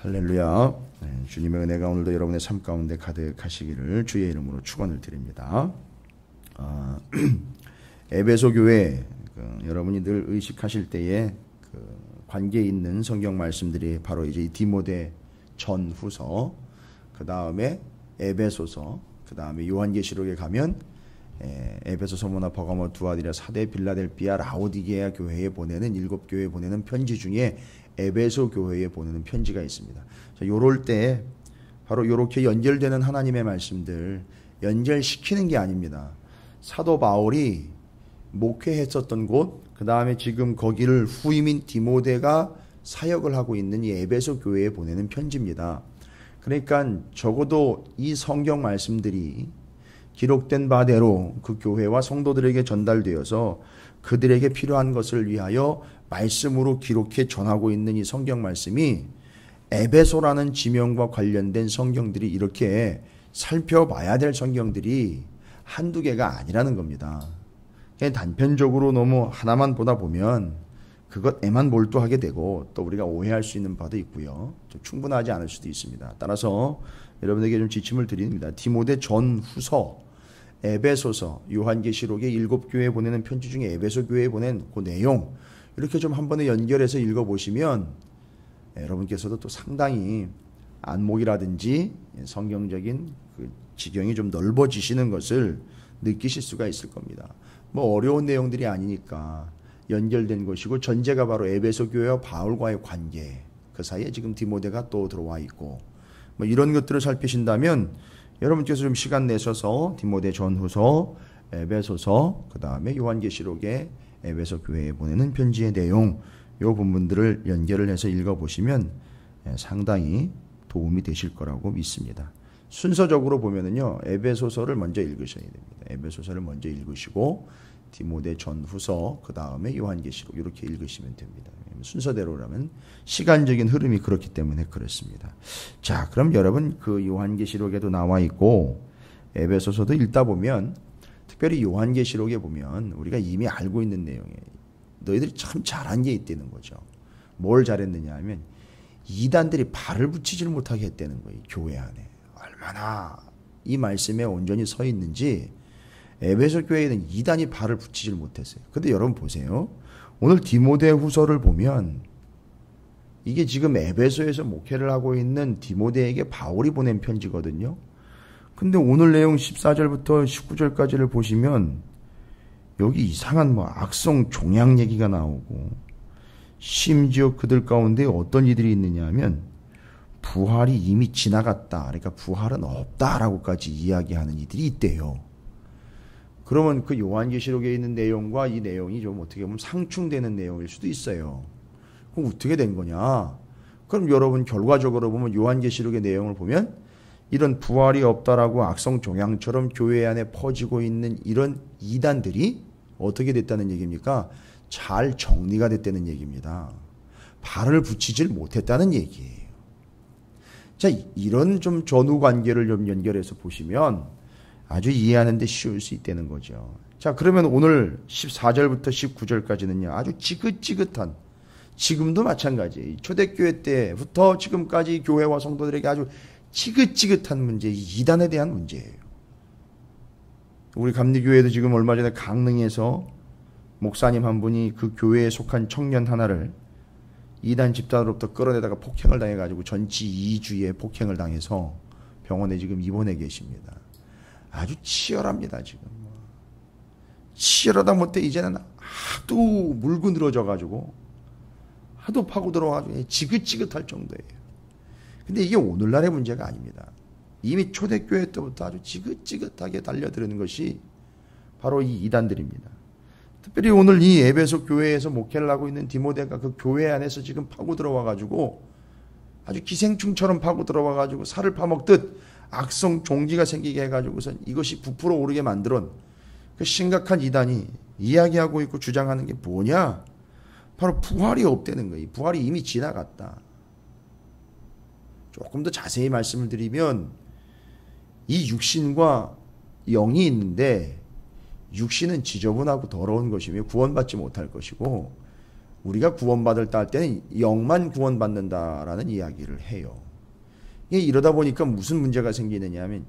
할렐루야. 주님의 은혜가 오늘도 여러분의 삶 가운데 가득하시기를 주의 이름으로 축원을 드립니다. 에베소 교회 여러분이 늘 의식하실 때에 관계 있는 성경 말씀들이 바로 이제 디모데 전후서, 그 다음에 에베소서, 그 다음에 요한계시록에 가면 에베소, 소모나, 버가모, 두아디라, 사대, 빌라델비아, 라오디게아 교회에 보내는 7교회에 보내는 편지 중에 에베소 교회에 보내는 편지가 있습니다. 자, 요럴 때 바로 요렇게 연결되는 하나님의 말씀들 연결시키는 게 아닙니다. 사도 바울이 목회했었던 곳, 그 다음에 지금 거기를 후임인 디모데가 사역을 하고 있는 이 에베소 교회에 보내는 편지입니다. 그러니까 적어도 이 성경 말씀들이 기록된 바대로 그 교회와 성도들에게 전달되어서 그들에게 필요한 것을 위하여 말씀으로 기록해 전하고 있는 이 성경 말씀이 에베소라는 지명과 관련된 성경들이 이렇게 살펴봐야 될 성경들이 한두 개가 아니라는 겁니다. 그냥 단편적으로 너무 하나만 보다 보면 그것에만 몰두하게 되고 또 우리가 오해할 수 있는 바도 있고요. 좀 충분하지 않을 수도 있습니다. 따라서 여러분에게 좀 지침을 드립니다. 디모데 전후서, 에베소서, 요한계시록의 7교회에 보내는 편지 중에 에베소 교회에 보낸 그 내용 이렇게 좀 한 번에 연결해서 읽어보시면 여러분께서도 또 상당히 안목이라든지 성경적인 그 지경이 좀 넓어지시는 것을 느끼실 수가 있을 겁니다. 뭐 어려운 내용들이 아니니까 연결된 것이고, 전제가 바로 에베소 교회와 바울과의 관계, 그 사이에 지금 디모데가 또 들어와 있고, 뭐 이런 것들을 살피신다면 여러분께서 좀 시간 내셔서 디모데 전후서, 에베소서, 그 다음에 요한계시록의 에베소 교회에 보내는 편지의 내용, 요 부분들을 연결을 해서 읽어보시면 상당히 도움이 되실 거라고 믿습니다. 순서적으로 보면은요, 에베소서를 먼저 읽으셔야 됩니다. 에베소서를 먼저 읽으시고 디모데 전후서, 그 다음에 요한계시록 이렇게 읽으시면 됩니다. 순서대로라면 시간적인 흐름이 그렇기 때문에 그렇습니다. 자, 그럼 여러분 그 요한계시록에도 나와 있고 에베소서도 읽다 보면, 특별히 요한계시록에 보면 우리가 이미 알고 있는 내용이에요. 너희들이 참 잘한 게 있다는 거죠. 뭘 잘했느냐 하면 이단들이 발을 붙이질 못하게 했다는 거예요. 교회 안에 얼마나 이 말씀에 온전히 서 있는지 에베소 교회에는 이단이 발을 붙이질 못했어요. 근데 여러분 보세요. 오늘 디모데 후서를 보면 이게 지금 에베소에서 목회를 하고 있는 디모데에게 바울이 보낸 편지거든요. 근데 오늘 내용 14절부터 19절까지를 보시면 여기 이상한 뭐 악성 종양 얘기가 나오고, 심지어 그들 가운데 어떤 이들이 있느냐 하면 부활이 이미 지나갔다, 그러니까 부활은 없다라고까지 이야기하는 이들이 있대요. 그러면 그 요한계시록에 있는 내용과 이 내용이 좀 어떻게 보면 상충되는 내용일 수도 있어요. 그럼 어떻게 된 거냐? 그럼 여러분 결과적으로 보면 요한계시록의 내용을 보면 이런 부활이 없다라고 악성 종양처럼 교회 안에 퍼지고 있는 이런 이단들이 어떻게 됐다는 얘기입니까? 잘 정리가 됐다는 얘기입니다. 발을 붙이질 못했다는 얘기예요. 자, 이런 좀 전후 관계를 좀 연결해서 보시면 아주 이해하는 데 쉬울 수 있다는 거죠. 자, 그러면 오늘 14절부터 19절까지는요, 아주 지긋지긋한, 지금도 마찬가지예요. 초대교회 때부터 지금까지 교회와 성도들에게 아주 지긋지긋한 문제, 이단에 대한 문제예요. 우리 감리교회도 지금 얼마 전에 강릉에서 목사님 한 분이 그 교회에 속한 청년 하나를 이단 집단으로부터 끌어내다가 폭행을 당해가지고 전치 2주에 폭행을 당해서 병원에 지금 입원해 계십니다. 아주 치열합니다, 지금. 치열하다 못해 이제는 하도 물고 늘어져가지고 하도 파고 들어와가지고 지긋지긋할 정도예요. 근데 이게 오늘날의 문제가 아닙니다. 이미 초대교회 때부터 아주 지긋지긋하게 달려드는 것이 바로 이 이단들입니다. 특별히 오늘 이 에베소 교회에서 목회를 하고 있는 디모데가 그 교회 안에서 지금 파고 들어와가지고 아주 기생충처럼 파고 들어와가지고 살을 파먹듯 악성 종기가 생기게 해가지고선 이것이 부풀어 오르게 만들어 그 심각한 이단이 이야기하고 있고 주장하는 게 뭐냐? 바로 부활이 없다는 거예요. 부활이 이미 지나갔다. 조금 더 자세히 말씀을 드리면 이 육신과 영이 있는데 육신은 지저분하고 더러운 것이며 구원받지 못할 것이고, 우리가 구원받을 때 할 때는 영만 구원받는다라는 이야기를 해요. 이러다 보니까 무슨 문제가 생기느냐 하면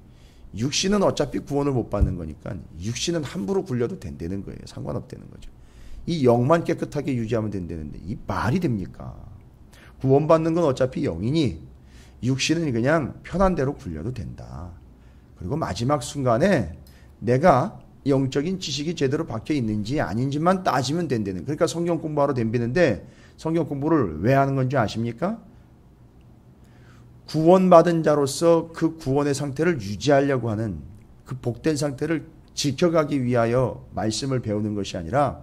육신은 어차피 구원을 못 받는 거니까 육신은 함부로 굴려도 된다는 거예요. 상관없다는 거죠. 이 영만 깨끗하게 유지하면 된다는데 이 말이 됩니까? 구원받는 건 어차피 영이니 육신은 그냥 편한 대로 굴려도 된다. 그리고 마지막 순간에 내가 영적인 지식이 제대로 박혀 있는지 아닌지만 따지면 된다는. 그러니까 성경 공부하러 덤비는데 성경 공부를 왜 하는 건지 아십니까? 구원받은 자로서 그 구원의 상태를 유지하려고 하는 그 복된 상태를 지켜가기 위하여 말씀을 배우는 것이 아니라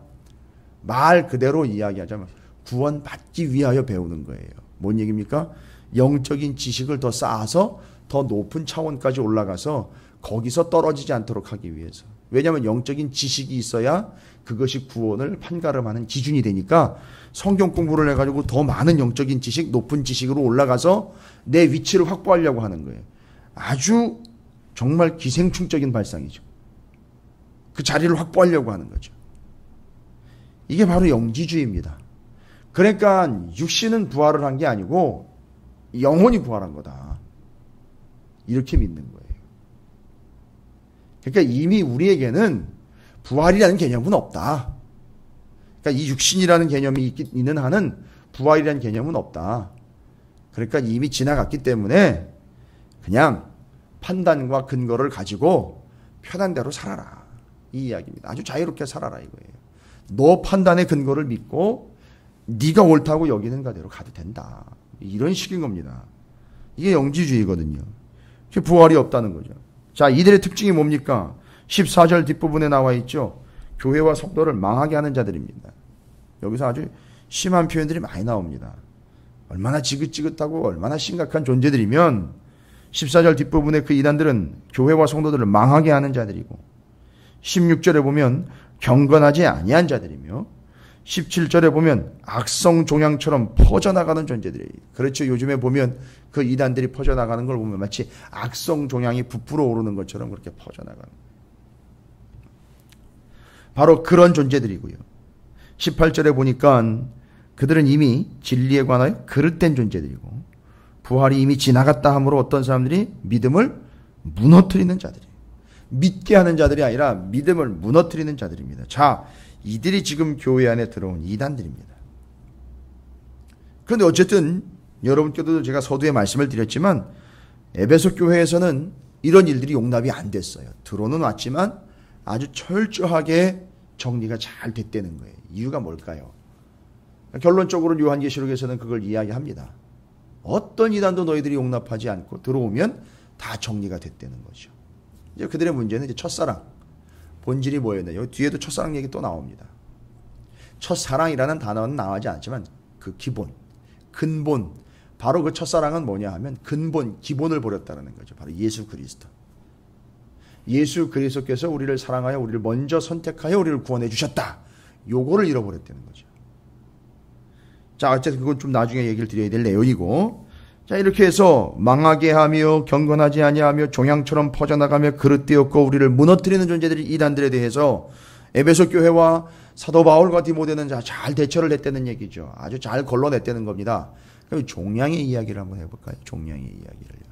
말 그대로 이야기하자면 구원받기 위하여 배우는 거예요. 뭔 얘기입니까? 영적인 지식을 더 쌓아서 더 높은 차원까지 올라가서 거기서 떨어지지 않도록 하기 위해서. 왜냐하면 영적인 지식이 있어야 그것이 구원을 판가름하는 기준이 되니까 성경 공부를 해가지고 더 많은 영적인 지식, 높은 지식으로 올라가서 내 위치를 확보하려고 하는 거예요. 아주 정말 기생충적인 발상이죠. 그 자리를 확보하려고 하는 거죠. 이게 바로 영지주의입니다. 그러니까 육신은 부활을 한 게 아니고 영혼이 부활한 거다. 이렇게 믿는 거예요. 그러니까 이미 우리에게는 부활이라는 개념은 없다. 그러니까 이 육신이라는 개념이 있는 한은 부활이라는 개념은 없다. 그러니까 이미 지나갔기 때문에 그냥 판단과 근거를 가지고 편한 대로 살아라. 이 이야기입니다. 아주 자유롭게 살아라 이거예요. 너 판단의 근거를 믿고 네가 옳다고 여기는 가대로 가도 된다. 이런 식인 겁니다. 이게 영지주의거든요. 부활이 없다는 거죠. 자, 이들의 특징이 뭡니까? 14절 뒷부분에 나와 있죠. 교회와 성도를 망하게 하는 자들입니다. 여기서 아주 심한 표현들이 많이 나옵니다. 얼마나 지긋지긋하고 얼마나 심각한 존재들이면 14절 뒷부분에 그 이단들은 교회와 성도들을 망하게 하는 자들이고 16절에 보면 경건하지 아니한 자들이며 17절에 보면 악성 종양처럼 퍼져나가는 존재들이에요. 그렇죠. 요즘에 보면 그 이단들이 퍼져나가는 걸 보면 마치 악성 종양이 부풀어 오르는 것처럼 그렇게 퍼져나가는 거예요. 바로 그런 존재들이고요. 18절에 보니까 그들은 이미 진리에 관하여 그릇된 존재들이고 부활이 이미 지나갔다 함으로 어떤 사람들이 믿음을 무너뜨리는 자들이에요. 믿게 하는 자들이 아니라 믿음을 무너뜨리는 자들입니다. 자, 이들이 지금 교회 안에 들어온 이단들입니다. 그런데 어쨌든 여러분께도 제가 서두에 말씀을 드렸지만 에베소 교회에서는 이런 일들이 용납이 안 됐어요. 들어는 왔지만 아주 철저하게 정리가 잘 됐다는 거예요. 이유가 뭘까요? 결론적으로 요한계시록에서는 그걸 이야기합니다. 어떤 이단도 너희들이 용납하지 않고 들어오면 다 정리가 됐다는 거죠. 이제 그들의 문제는 이제 첫사랑. 본질이 뭐였나요? 여기 뒤에도 첫사랑 얘기 또 나옵니다. 첫사랑이라는 단어는 나오지 않지만 그 기본, 근본, 바로 그 첫사랑은 뭐냐 하면 근본, 기본을 버렸다는 거죠. 바로 예수 그리스도. 예수 그리스도께서 우리를 사랑하여 우리를 먼저 선택하여 우리를 구원해 주셨다. 요거를 잃어버렸다는 거죠. 자, 어쨌든 그건 좀 나중에 얘기를 드려야 될 내용이고, 자, 이렇게 해서 망하게 하며 경건하지 아니하며 종양처럼 퍼져나가며 그릇되었고 우리를 무너뜨리는 존재들이 이단들에 대해서 에베소 교회와 사도 바울과 디모데는 잘 대처를 했다는 얘기죠. 아주 잘 걸러냈다는 겁니다. 그럼 종양의 이야기를 한번 해볼까요? 종양의 이야기를요.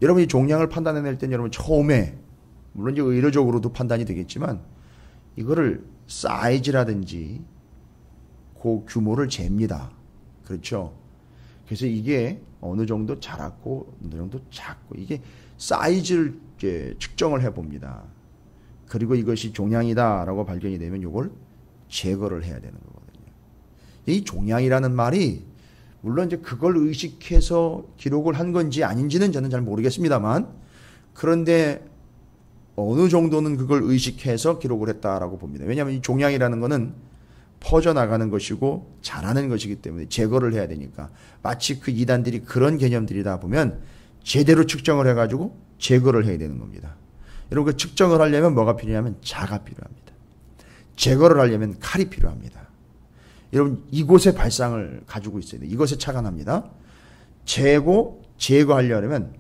여러분이 종양을 판단해낼 때는 여러분 처음에 물론 이제 의료적으로도 판단이 되겠지만 이거를 사이즈라든지 그 규모를 잽니다. 그렇죠? 그래서 이게 어느 정도 자랐고 어느 정도 작고 이게 사이즈를 이제 측정을 해봅니다. 그리고 이것이 종양이다라고 발견이 되면 이걸 제거를 해야 되는 거거든요. 이 종양이라는 말이 물론 이제 그걸 의식해서 기록을 한 건지 아닌지는 저는 잘 모르겠습니다만 그런데 어느 정도는 그걸 의식해서 기록을 했다라고 봅니다. 왜냐하면 이 종양이라는 거는 퍼져나가는 것이고 자라는 것이기 때문에 제거를 해야 되니까 마치 그 이단들이 그런 개념들이다 보면 제대로 측정을 해가지고 제거를 해야 되는 겁니다. 여러분 그 측정을 하려면 뭐가 필요하냐면 자가 필요합니다. 제거를 하려면 칼이 필요합니다. 여러분 이곳의 발상을 가지고 있어야 돼요. 이것에 착안합니다. 제거하려면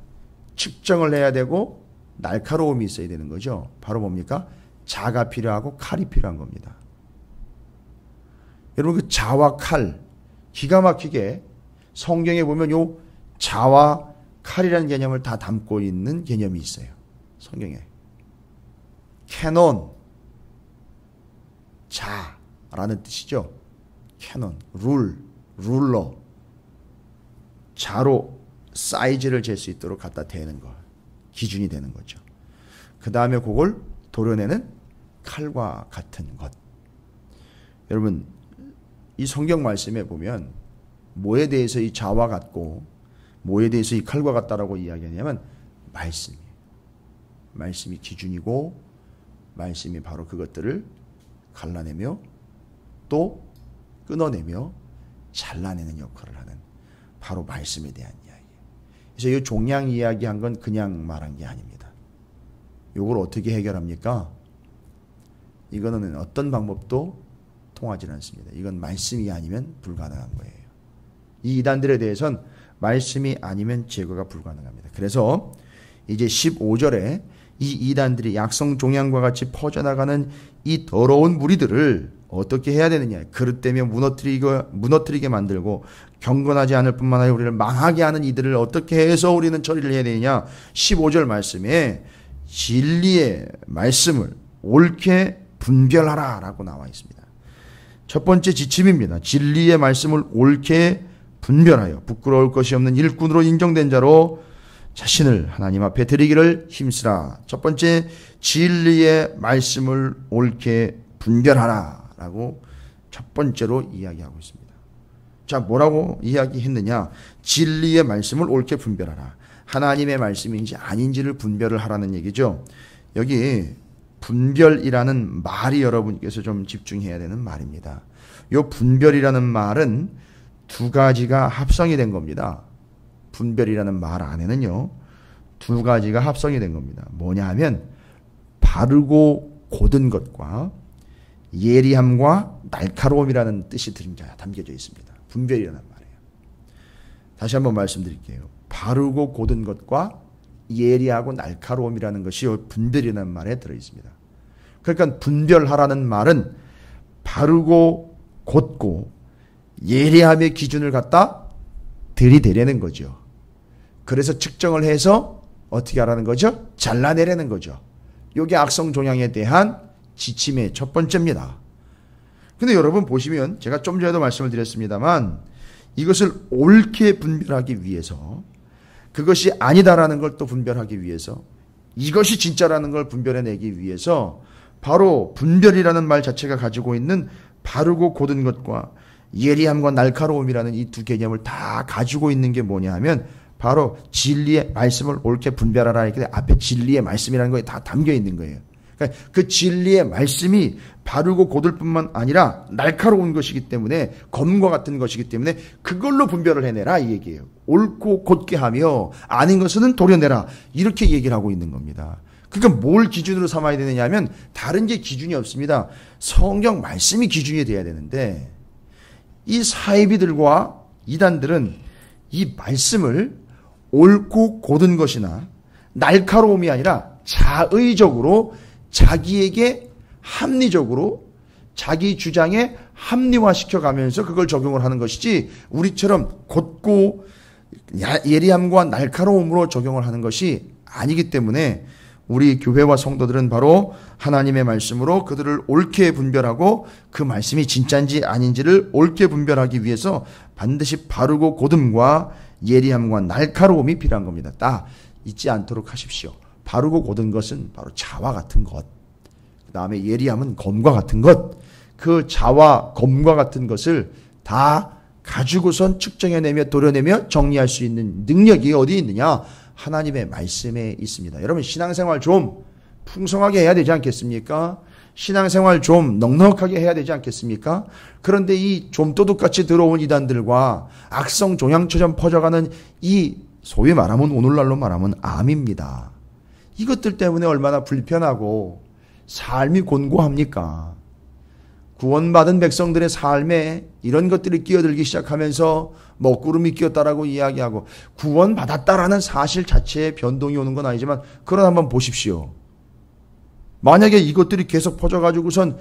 측정을 해야 되고 날카로움이 있어야 되는 거죠. 바로 뭡니까? 자가 필요하고 칼이 필요한 겁니다. 여러분 그 자와 칼 기가 막히게 성경에 보면 요 자와 칼이라는 개념을 다 담고 있는 개념이 있어요. 성경에. 캐논, 자라는 뜻이죠. 캐논, 룰러. 자로 사이즈를 잴 수 있도록 갖다 대는 것. 기준이 되는 거죠. 그 다음에 그걸 도려내는 칼과 같은 것. 여러분, 이 성경 말씀에 보면 뭐에 대해서 이 자와 같고 뭐에 대해서 이 칼과 같다라고 이야기하냐면 말씀이에요. 말씀이 기준이고 말씀이 바로 그것들을 갈라내며 또 끊어내며 잘라내는 역할을 하는 바로 말씀에 대한 이야기예요. 그래서 이 종량 이야기한 건 그냥 말한 게 아닙니다. 이걸 어떻게 해결합니까? 이거는 어떤 방법도 통하지 않습니다. 이건 말씀이 아니면 불가능한 거예요. 이 이단들에 대해서는 말씀이 아니면 제거가 불가능합니다. 그래서 이제 15절에 이 이단들이 약성 종양과 같이 퍼져나가는 이 더러운 무리들을 어떻게 해야 되느냐. 그릇되며 무너뜨리게 만들고 경건하지 않을 뿐만 아니라 우리를 망하게 하는 이들을 어떻게 해서 우리는 처리를 해야 되느냐. 15절 말씀에 진리의 말씀을 옳게 분별하라 라고 나와 있습니다. 첫 번째 지침입니다. 진리의 말씀을 옳게 분별하여 부끄러울 것이 없는 일꾼으로 인정된 자로 자신을 하나님 앞에 드리기를 힘쓰라. 첫 번째 진리의 말씀을 옳게 분별하라 라고 첫 번째로 이야기하고 있습니다. 자, 뭐라고 이야기했느냐. 진리의 말씀을 옳게 분별하라. 하나님의 말씀인지 아닌지를 분별을 하라는 얘기죠. 여기 분별이라는 말이 여러분께서 좀 집중해야 되는 말입니다. 이 분별이라는 말은 두 가지가 합성이 된 겁니다. 분별이라는 말 안에는요, 두 가지가 합성이 된 겁니다. 뭐냐 하면 바르고 곧은 것과 예리함과 날카로움이라는 뜻이 담겨져 있습니다. 분별이라는 말이에요. 다시 한번 말씀드릴게요. 바르고 곧은 것과 예리하고 날카로움이라는 것이 분별이라는 말에 들어있습니다. 그러니까 분별하라는 말은 바르고 곧고 예리함의 기준을 갖다 들이대려는 거죠. 그래서 측정을 해서 어떻게 하라는 거죠? 잘라내려는 거죠. 이게 악성 종양에 대한 지침의 첫 번째입니다. 근데 여러분 보시면 제가 좀 전에도 말씀을 드렸습니다만 이것을 옳게 분별하기 위해서 그것이 아니다라는 걸 또 분별하기 위해서 이것이 진짜라는 걸 분별해내기 위해서 바로 분별이라는 말 자체가 가지고 있는 바르고 곧은 것과 예리함과 날카로움이라는 이 두 개념을 다 가지고 있는 게 뭐냐 하면 바로 진리의 말씀을 옳게 분별하라. 이렇게 앞에 진리의 말씀이라는 거에 다 담겨 있는 거예요. 그러니까 그 진리의 말씀이 바르고 곧을 뿐만 아니라 날카로운 것이기 때문에 검과 같은 것이기 때문에 그걸로 분별을 해내라 이 얘기예요. 옳고 곧게 하며 아닌 것은 도려내라. 이렇게 얘기를 하고 있는 겁니다. 그러니까 뭘 기준으로 삼아야 되느냐 하면 다른 게 기준이 없습니다. 성경 말씀이 기준이 돼야 되는데 이 사이비들과 이단들은 이 말씀을 옳고 곧은 것이나 날카로움이 아니라 자의적으로 자기에게 합리적으로 자기 주장에 합리화시켜가면서 그걸 적용을 하는 것이지 우리처럼 곧고 예리함과 날카로움으로 적용을 하는 것이 아니기 때문에 우리 교회와 성도들은 바로 하나님의 말씀으로 그들을 옳게 분별하고 그 말씀이 진짜인지 아닌지를 옳게 분별하기 위해서 반드시 바르고 곧음과 예리함과 날카로움이 필요한 겁니다. 딱 잊지 않도록 하십시오. 바르고 곧은 것은 바로 자와 같은 것, 그 다음에 예리함은 검과 같은 것, 그 자와 검과 같은 것을 다 가지고선 측정해내며 도려내며 정리할 수 있는 능력이 어디에 있느냐? 하나님의 말씀에 있습니다. 여러분 신앙생활 좀 풍성하게 해야 되지 않겠습니까? 신앙생활 좀 넉넉하게 해야 되지 않겠습니까? 그런데 이 좀도둑같이 들어온 이단들과 악성 종양처럼 퍼져가는 이 소위 말하면 오늘날로 말하면 암입니다. 이것들 때문에 얼마나 불편하고 삶이 곤고합니까? 구원받은 백성들의 삶에 이런 것들이 끼어들기 시작하면서 먹구름이 끼었다라고 이야기하고 구원받았다라는 사실 자체에 변동이 오는 건 아니지만 그러나 한번 보십시오. 만약에 이것들이 계속 퍼져가지고선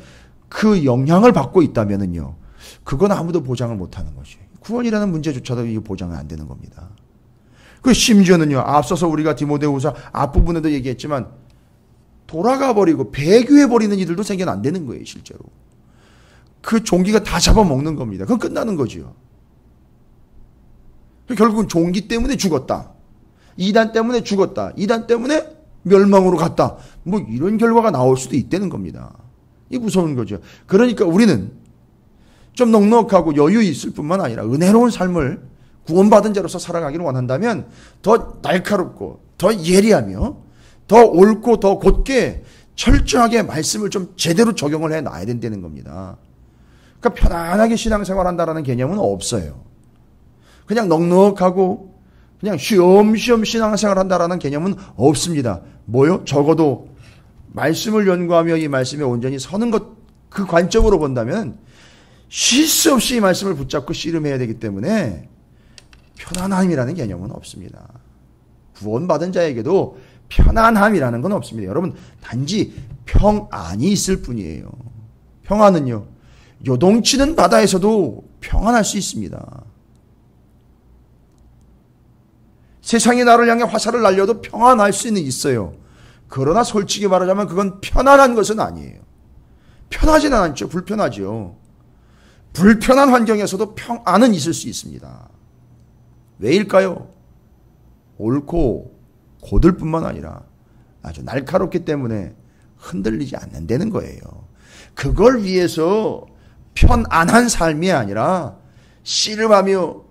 그 영향을 받고 있다면은요. 그건 아무도 보장을 못하는 것이. 구원이라는 문제조차도 이게 보장이 안 되는 겁니다. 그 심지어는요, 앞서서 우리가 디모데후서 앞부분에도 얘기했지만 돌아가 버리고 배교해 버리는 이들도 생겨 안 되는 거예요, 실제로. 그 종기가 다 잡아먹는 겁니다. 그건 끝나는 거지요. 결국은 종기 때문에 죽었다. 이단 때문에 죽었다. 이단 때문에 멸망으로 갔다. 뭐 이런 결과가 나올 수도 있다는 겁니다. 이 무서운 거죠. 그러니까 우리는 좀 넉넉하고 여유 있을 뿐만 아니라 은혜로운 삶을 구원받은 자로서 살아가기를 원한다면 더 날카롭고 더 예리하며 더 옳고 더 곧게 철저하게 말씀을 좀 제대로 적용을 해놔야 된다는 겁니다. 그러니까 편안하게 신앙생활 한다라는 개념은 없어요. 그냥 넉넉하고 그냥 쉬엄쉬엄 신앙생활 한다라는 개념은 없습니다. 뭐요? 적어도 말씀을 연구하며 이 말씀에 온전히 서는 것, 그 관점으로 본다면 쉴 수 없이 이 말씀을 붙잡고 씨름해야 되기 때문에 편안함이라는 개념은 없습니다. 구원받은 자에게도 편안함이라는 건 없습니다. 여러분, 단지 평안이 있을 뿐이에요. 평안은요, 요동치는 바다에서도 평안할 수 있습니다. 세상이 나를 향해 화살을 날려도 평안할 수는 있어요. 그러나 솔직히 말하자면 그건 편안한 것은 아니에요. 편하지는 않죠. 불편하죠. 불편한 환경에서도 평안은 있을 수 있습니다. 왜일까요? 옳고 곧을 뿐만 아니라 아주 날카롭기 때문에 흔들리지 않는다는 거예요. 그걸 위해서 편안한 삶이 아니라 씨름하며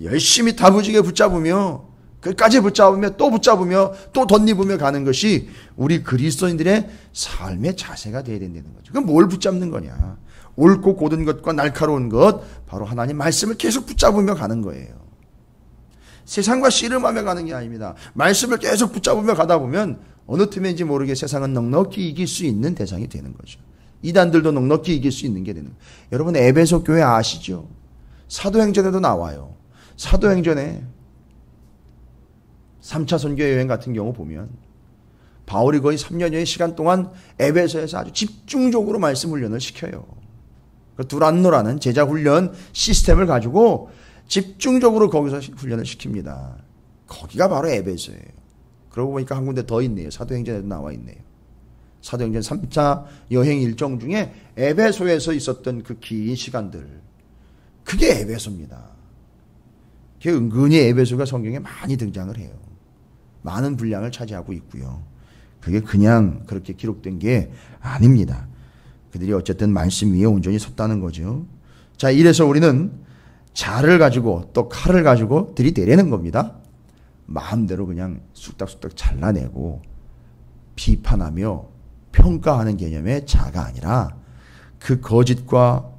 열심히 다부지게 붙잡으며 끝까지 붙잡으며 또 덧입으며 가는 것이 우리 그리스도인들의 삶의 자세가 되어야 된다는 거죠. 그럼 뭘 붙잡는 거냐? 옳고 곧은 것과 날카로운 것, 바로 하나님 말씀을 계속 붙잡으며 가는 거예요. 세상과 씨름하며 가는 게 아닙니다. 말씀을 계속 붙잡으며 가다 보면 어느 틈인지 모르게 세상은 넉넉히 이길 수 있는 대상이 되는 거죠. 이단들도 넉넉히 이길 수 있는 게 되는 거예요. 여러분, 에베소 교회 아시죠? 사도행전에도 나와요. 사도행전에 3차 선교 여행 같은 경우 보면 바울이 거의 3년여의 시간 동안 에베소에서 아주 집중적으로 말씀 훈련을 시켜요. 그 두란노라는 제자 훈련 시스템을 가지고 집중적으로 거기서 훈련을 시킵니다. 거기가 바로 에베소예요. 그러고 보니까 한 군데 더 있네요. 사도행전에도 나와 있네요. 사도행전 3차 여행 일정 중에 에베소에서 있었던 그 긴 시간들, 그게 에베소입니다. 그게 은근히 에베소가 성경에 많이 등장을 해요. 많은 분량을 차지하고 있고요. 그게 그냥 그렇게 기록된 게 아닙니다. 그들이 어쨌든 말씀 위에 온전히 섰다는 거죠. 자, 이래서 우리는 자를 가지고 또 칼을 가지고 들이대려는 겁니다. 마음대로 그냥 쑥닥쑥닥 잘라내고 비판하며 평가하는 개념의 자가 아니라 그 거짓과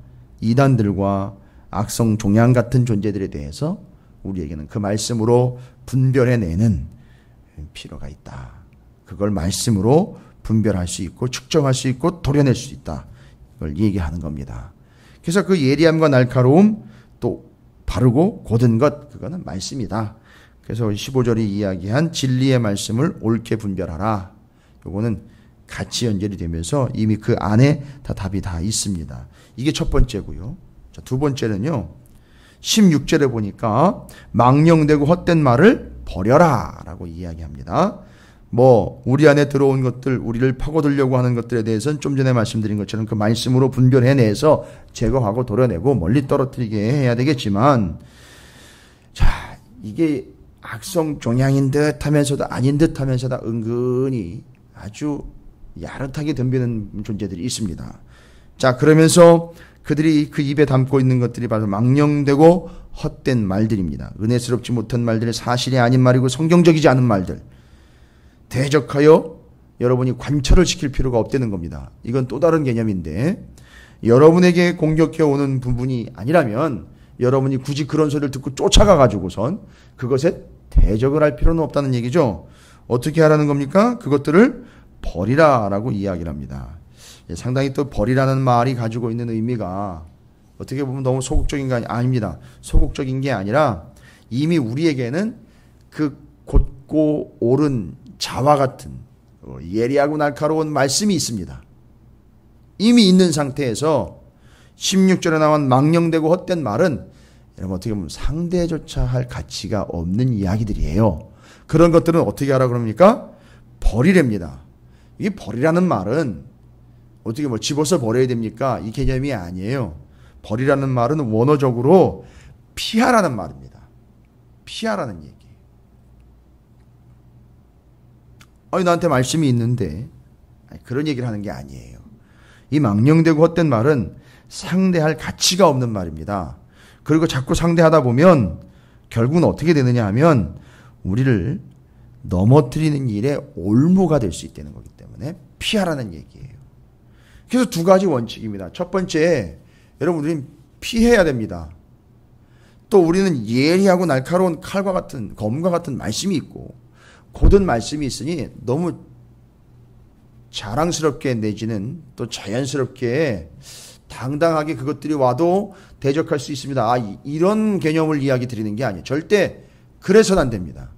이단들과 악성 종양 같은 존재들에 대해서 우리에게는 그 말씀으로 분별해내는 필요가 있다. 그걸 말씀으로 분별할 수 있고 측정할 수 있고 도려낼 수 있다. 이걸 얘기하는 겁니다. 그래서 그 예리함과 날카로움, 또 바르고 곧은 것, 그거는 말씀이다. 그래서 15절이 이야기한 진리의 말씀을 옳게 분별하라. 요거는 같이 연결이 되면서 이미 그 안에 다 답이 다 있습니다. 이게 첫 번째고요. 자, 두 번째는요. 16절에 보니까 망령되고 헛된 말을 버려라 라고 이야기합니다. 우리 안에 들어온 것들, 우리를 파고들려고 하는 것들에 대해서는 좀 전에 말씀드린 것처럼 그 말씀으로 분별해내서 제거하고 도려내고 멀리 떨어뜨리게 해야 되겠지만, 자, 이게 악성 종양인 듯 하면서도 아닌 듯 하면서도 은근히 아주 야릇하게 덤비는 존재들이 있습니다. 자, 그러면서 그들이 그 입에 담고 있는 것들이 바로 망령되고 헛된 말들입니다. 은혜스럽지 못한 말들이 사실이 아닌 말이고 성경적이지 않은 말들. 대적하여 여러분이 관철을 시킬 필요가 없다는 겁니다. 이건 또 다른 개념인데, 여러분에게 공격해오는 부분이 아니라면 여러분이 굳이 그런 소리를 듣고 쫓아가가지고선 그것에 대적을 할 필요는 없다는 얘기죠. 어떻게 하라는 겁니까? 그것들을 버리라라고 이야기를 합니다. 상당히 또 버리라는 말이 가지고 있는 의미가 어떻게 보면 너무 소극적인 게 아닙니다. 소극적인 게 아니라 이미 우리에게는 그 곧고 옳은 자와 같은 예리하고 날카로운 말씀이 있습니다. 이미 있는 상태에서 16절에 나온 망령되고 헛된 말은 여러분 어떻게 보면 상대조차 할 가치가 없는 이야기들이에요. 그런 것들은 어떻게 하라 그럽니까? 버리랍니다. 이게 버리라는 말은 어떻게 뭐 집어서 버려야 됩니까? 이 개념이 아니에요. 버리라는 말은 원어적으로 피하라는 말입니다. 피하라는 얘기. 아니 나한테 말씀이 있는데 그런 얘기를 하는 게 아니에요. 이 망령되고 헛된 말은 상대할 가치가 없는 말입니다. 그리고 자꾸 상대하다 보면 결국은 어떻게 되느냐 하면 우리를 넘어뜨리는 일에 올무가 될 수 있다는 거기 때문에 피하라는 얘기예요. 그래서 두 가지 원칙입니다. 첫 번째, 여러분 우리는 피해야 됩니다. 또 우리는 예리하고 날카로운 칼과 같은 검과 같은 말씀이 있고 고든 말씀이 있으니 너무 자랑스럽게 내지는 또 자연스럽게 당당하게 그것들이 와도 대적할 수 있습니다. 이런 개념을 이야기 드리는 게 아니에요. 절대 그래서는 안 됩니다.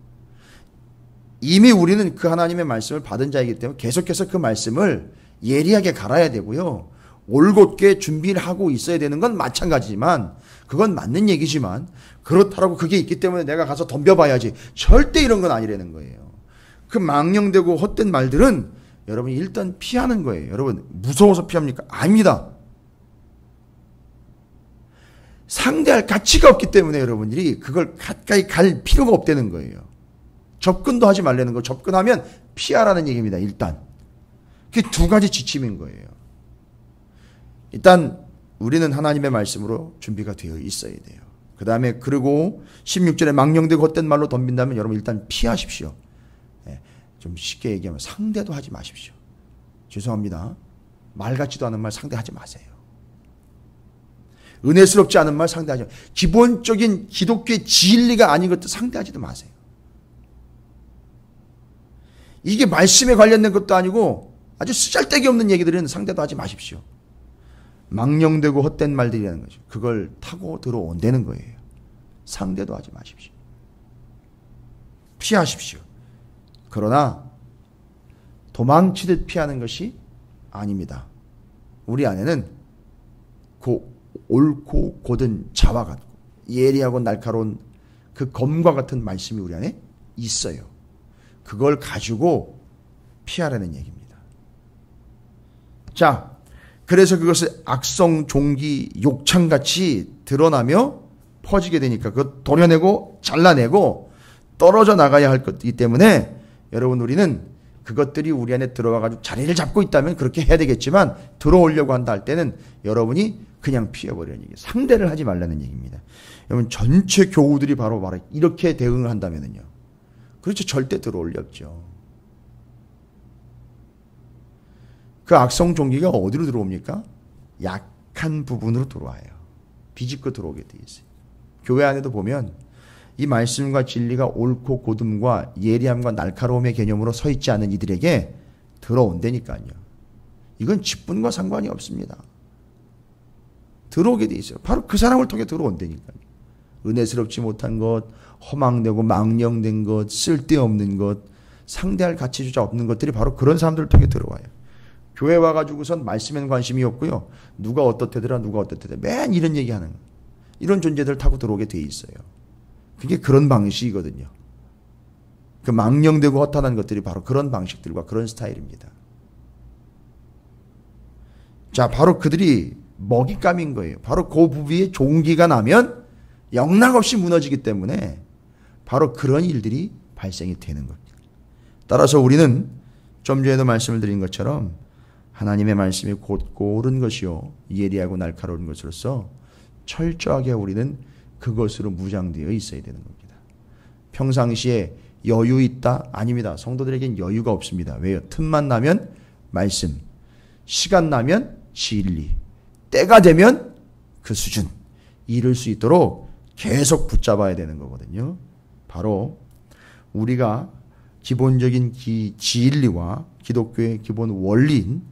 이미 우리는 그 하나님의 말씀을 받은 자이기 때문에 계속해서 그 말씀을 예리하게 갈아야 되고요. 올곧게 준비를 하고 있어야 되는 건 마찬가지지만 그건 맞는 얘기지만 그렇다고 그게 있기 때문에 내가 가서 덤벼봐야지. 절대 이런 건 아니라는 거예요. 그 망령되고 헛된 말들은 여러분이 일단 피하는 거예요. 여러분 무서워서 피합니까? 아닙니다. 상대할 가치가 없기 때문에 여러분들이 그걸 가까이 갈 필요가 없다는 거예요. 접근도 하지 말라는 거. 접근하면 피하라는 얘기입니다. 일단. 그게 두 가지 지침인 거예요. 일단 우리는 하나님의 말씀으로 준비가 되어 있어야 돼요. 그 다음에 그리고 16절에 망령되고 헛된 말로 덤빈다면 여러분 일단 피하십시오. 좀 쉽게 얘기하면 상대도 하지 마십시오. 죄송합니다. 말 같지도 않은 말 상대하지 마세요. 은혜스럽지 않은 말 상대하지 마세요. 기본적인 기독교의 진리가 아닌 것도 상대하지도 마세요. 이게 말씀에 관련된 것도 아니고 아주 쓰잘데기 없는 얘기들은 상대도 하지 마십시오. 망령되고 헛된 말들이라는 거죠. 그걸 타고 들어온다는 거예요. 상대도 하지 마십시오. 피하십시오. 그러나 도망치듯 피하는 것이 아닙니다. 우리 안에는 옳고 곧은 자와 같고 예리하고 날카로운 그 검과 같은 말씀이 우리 안에 있어요. 그걸 가지고 피하라는 얘기입니다. 자, 그래서 그것을 악성 종기 욕창같이 드러나며 퍼지게 되니까 그것 도려내고 잘라내고 떨어져 나가야 할 것이기 때문에 여러분 우리는 그것들이 우리 안에 들어와가지고 자리를 잡고 있다면 그렇게 해야 되겠지만 들어오려고 한다 할 때는 여러분이 그냥 피해버리는 얘기예요. 상대를 하지 말라는 얘기입니다. 여러분 전체 교우들이 바로 이렇게 대응을 한다면요. 그렇죠. 절대 들어올 리 없죠. 그 악성 종기가 어디로 들어옵니까? 약한 부분으로 들어와요. 비집고 들어오게 돼 있어요. 교회 안에도 보면 이 말씀과 진리가 옳고 곧음과 예리함과 날카로움의 개념으로 서 있지 않은 이들에게 들어온다니까요. 이건 직분과 상관이 없습니다. 들어오게 돼 있어요. 바로 그 사람을 통해 들어온다니까요. 은혜스럽지 못한 것, 허망되고 망령된 것, 쓸데없는 것, 상대할 가치조차 없는 것들이 바로 그런 사람들을 통해 들어와요. 교회 와가지고선 말씀에는 관심이 없고요. 누가 어떻대더라, 누가 어떻대더라. 맨 이런 얘기하는 거예요. 이런 존재들 타고 들어오게 돼 있어요. 그게 그런 방식이거든요. 그 망령되고 허탄한 것들이 바로 그런 방식들과 그런 스타일입니다. 자, 바로 그들이 먹잇감인 거예요. 바로 그 부위에 종기가 나면 영락없이 무너지기 때문에 바로 그런 일들이 발생이 되는 겁니다. 따라서 우리는 좀 전에도 말씀을 드린 것처럼 하나님의 말씀이 곧고 옳은 것이요 예리하고 날카로운 것으로서 철저하게 우리는 그것으로 무장되어 있어야 되는 겁니다. 평상시에 여유 있다? 아닙니다. 성도들에겐 여유가 없습니다. 왜요? 틈만 나면 말씀, 시간 나면 진리, 때가 되면 그 수준, 이룰 수 있도록 계속 붙잡아야 되는 거거든요. 바로 우리가 기본적인 진리와 기독교의 기본 원리인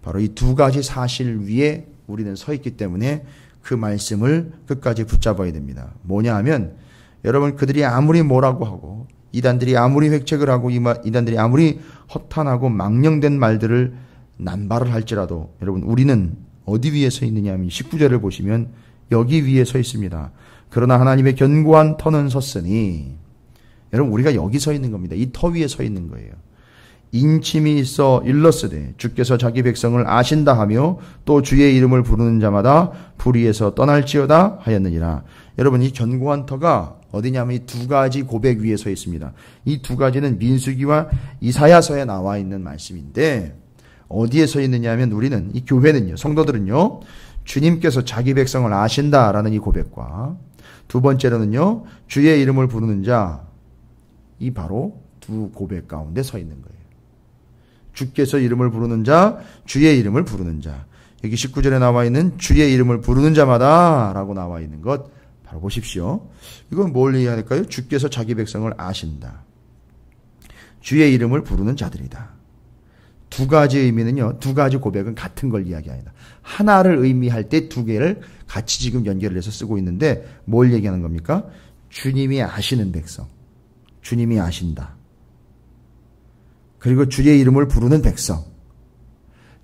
바로 이 두 가지 사실 위에 우리는 서 있기 때문에 그 말씀을 끝까지 붙잡아야 됩니다. 뭐냐 하면 여러분 그들이 아무리 뭐라고 하고 이단들이 아무리 획책을 하고 이단들이 아무리 허탄하고 망령된 말들을 남발을 할지라도 여러분 우리는 어디 위에 서 있느냐 하면 19절을 보시면 여기 위에 서 있습니다. 그러나 하나님의 견고한 터는 섰으니, 여러분 우리가 여기 서 있는 겁니다. 이 터 위에 서 있는 거예요. 인침이 있어 일렀으되 주께서 자기 백성을 아신다 하며 또 주의 이름을 부르는 자마다 불의에서 떠날지어다 하였느니라. 여러분 이 견고한 터가 어디냐면 이 두 가지 고백 위에 서 있습니다. 이 두 가지는 민수기와 이사야서에 나와 있는 말씀인데 어디에 서 있느냐 하면 우리는, 이 교회는요, 성도들은요, 주님께서 자기 백성을 아신다라는 이 고백과 두 번째로는요, 주의 이름을 부르는 자, 이 바로 두 고백 가운데 서 있는 거예요. 주께서 이름을 부르는 자, 주의 이름을 부르는 자. 여기 19절에 나와 있는 주의 이름을 부르는 자마다 라고 나와 있는 것 바로 보십시오. 이건 뭘 이해할까요? 주께서 자기 백성을 아신다. 주의 이름을 부르는 자들이다. 두 가지 의미는요, 두 가지 고백은 같은 걸 이야기합니다. 하나를 의미할 때 두 개를 같이 지금 연결을 해서 쓰고 있는데 뭘 얘기하는 겁니까? 주님이 아시는 백성. 주님이 아신다. 그리고 주의 이름을 부르는 백성.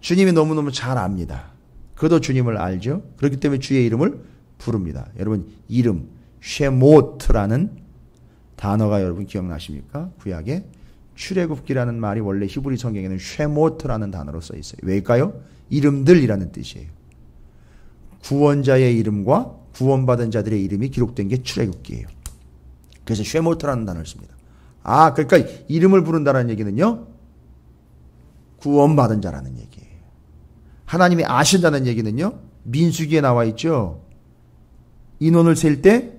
주님이 너무너무 잘 압니다. 그도 주님을 알죠. 그렇기 때문에 주의 이름을 부릅니다. 여러분 이름, 쉐모트라는 단어가 여러분 기억나십니까? 구약에 출애굽기라는 말이 원래 히브리 성경에는 쉐모트라는 단어로 써 있어요. 왜일까요? 이름들이라는 뜻이에요. 구원자의 이름과 구원받은 자들의 이름이 기록된 게 출애굽기예요. 그래서 쉐모트라는 단어를 씁니다. 그러니까 이름을 부른다는 얘기는요, 구원받은 자라는 얘기예요. 하나님이 아신다는 얘기는요, 민수기에 나와 있죠. 인원을 셀 때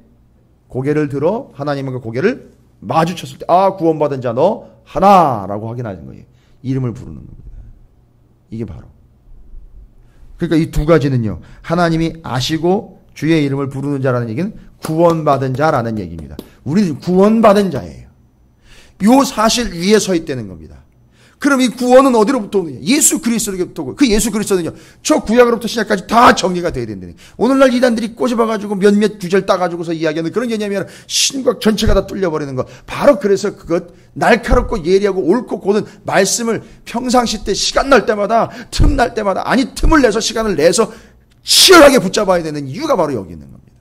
고개를 들어 하나님과 고개를 마주쳤을 때 구원받은 자 너 하나라고 확인하는 거예요. 이름을 부르는 겁니다. 이게 바로. 그러니까 이 두 가지는요, 하나님이 아시고 주의 이름을 부르는 자라는 얘기는 구원받은 자라는 얘기입니다. 우리는 구원받은 자예요. 요 사실 위에 서 있다는 겁니다. 그럼 이 구원은 어디로부터 오느냐? 예수 그리스도로부터 오고, 그 예수 그리스도는요, 저 구약으로부터 신약까지 다 정리가 돼야 된다는 거예요. 오늘날 이단들이 꼬집어가지고 몇몇 구절 따가지고서 이야기하는 그런 개념이라 신과 전체가 다 뚫려버리는 거. 바로 그래서 그것 날카롭고 예리하고 옳고 고든 말씀을 평상시 때 시간 날 때마다, 틈 날 때마다, 틈을 내서 시간을 내서 치열하게 붙잡아야 되는 이유가 바로 여기 있는 겁니다.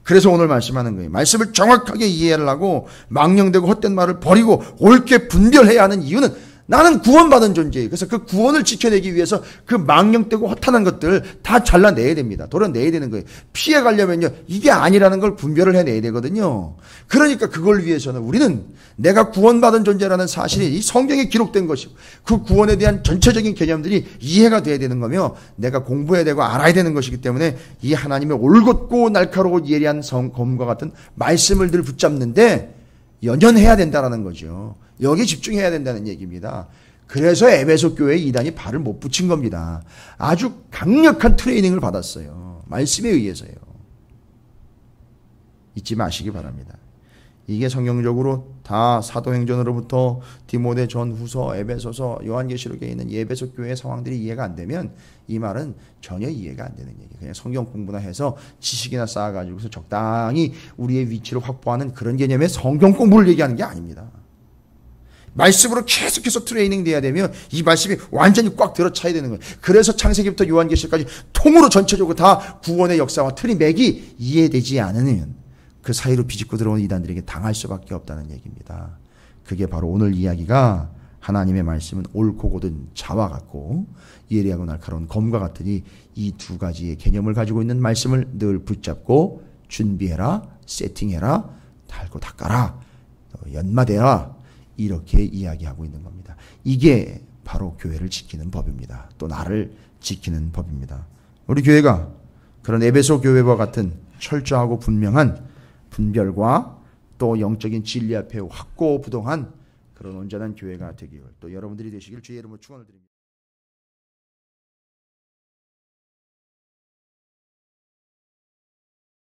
그래서 오늘 말씀하는 거예요. 말씀을 정확하게 이해를 하고 망령되고 헛된 말을 버리고 옳게 분별해야 하는 이유는 나는 구원받은 존재예요. 그래서 그 구원을 지켜내기 위해서 그 망령되고 허탄한 것들 다 잘라내야 됩니다. 도려내야 되는 거예요. 피해가려면요, 이게 아니라는 걸 분별을 해내야 되거든요. 그러니까 그걸 위해서는 우리는 내가 구원받은 존재라는 사실이 이 성경에 기록된 것이고 그 구원에 대한 전체적인 개념들이 이해가 돼야 되는 거며 내가 공부해야 되고 알아야 되는 것이기 때문에 이 하나님의 올곧고 날카로워 예리한 검과 같은 말씀을 늘 붙잡는데 연연해야 된다는 거죠. 여기 집중해야 된다는 얘기입니다. 그래서 에베소 교회에 이단이 발을 못 붙인 겁니다. 아주 강력한 트레이닝을 받았어요. 말씀에 의해서요. 잊지 마시기 바랍니다. 이게 성경적으로 다 사도행전으로부터 디모데 전후서, 에베소서, 요한계시록에 있는 에베소 교회의 상황들이 이해가 안 되면 이 말은 전혀 이해가 안 되는 얘기예요. 그냥 성경 공부나 해서 지식이나 쌓아가지고서 적당히 우리의 위치를 확보하는 그런 개념의 성경 공부를 얘기하는 게 아닙니다. 말씀으로 계속해서 트레이닝 돼야 되면 이 말씀이 완전히 꽉 들어차야 되는 거예요. 그래서 창세기부터 요한계시록까지 통으로 전체적으로 다 구원의 역사와 틀이 맥이 이해되지 않으면 그 사이로 비집고 들어온 이단들에게 당할 수밖에 없다는 얘기입니다. 그게 바로 오늘 이야기가 하나님의 말씀은 옳고 고든 자와 같고 예리하고 날카로운 검과 같으니 이 두 가지의 개념을 가지고 있는 말씀을 늘 붙잡고 준비해라, 세팅해라, 달고 닦아라, 연마대라, 이렇게 이야기하고 있는 겁니다. 이게 바로 교회를 지키는 법입니다. 또 나를 지키는 법입니다. 우리 교회가 그런 에베소 교회와 같은 철저하고 분명한 분별과 또 영적인 진리 앞에 확고부동한 그런 온전한 교회가 되기를 또 여러분들이 되시길 주의 이름으로 축원을 드립니다.